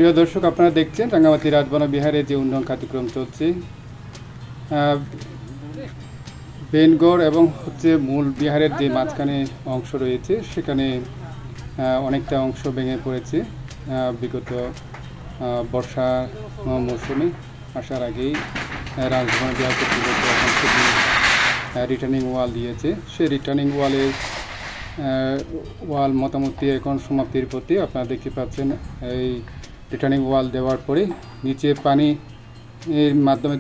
প্রিয় দর্শক, আপনারা দেখছেন রাঙ্গামাটি রাজবন বিহারে যে উন্নয়ন কার্যক্রম চলছে। বেনগড় এবং মূল বিহারের যে মাঝখানে অংশ রয়েছে সেখানে অনেকটা অংশ ভেঙে পড়েছে। বিগত বর্ষা মৌসুমে আসার আগেই রাজবন বিহার কর্তৃপক্ষ রিটার্নিং ওয়াল দিয়েছে। সেই রিটার্নিং ওয়াল মোটামুটি এখন সমাপ্তির পথে। আপনারা দেখতে পাচ্ছেন এই রিটার্নিং ওয়াল দেওয়ার পরে নিচে পানি এর মাধ্যমে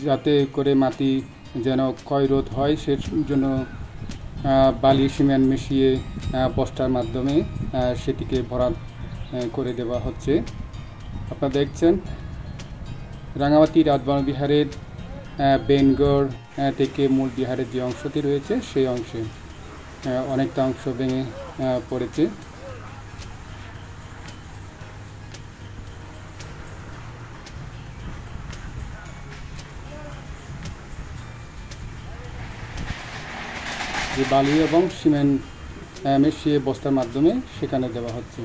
যাতে করে মাটি যেন ক্ষয়রোধ হয় সে জন্য বালি সিমেন্ট মিশিয়ে বস্তার মাধ্যমে সেটিকে ভরাট করে দেওয়া হচ্ছে। আপনারা দেখছেন রাঙ্গামাটি রাজবন বিহারের বেনগড় থেকে মূল বিহারের যে অংশটি রয়েছে সেই অংশে অনেকটা অংশ ভেঙে পড়েছে। যে বালি এবং সিমেন্ট মিশিয়ে বস্তার মাধ্যমে সেখানে দেওয়া হচ্ছে।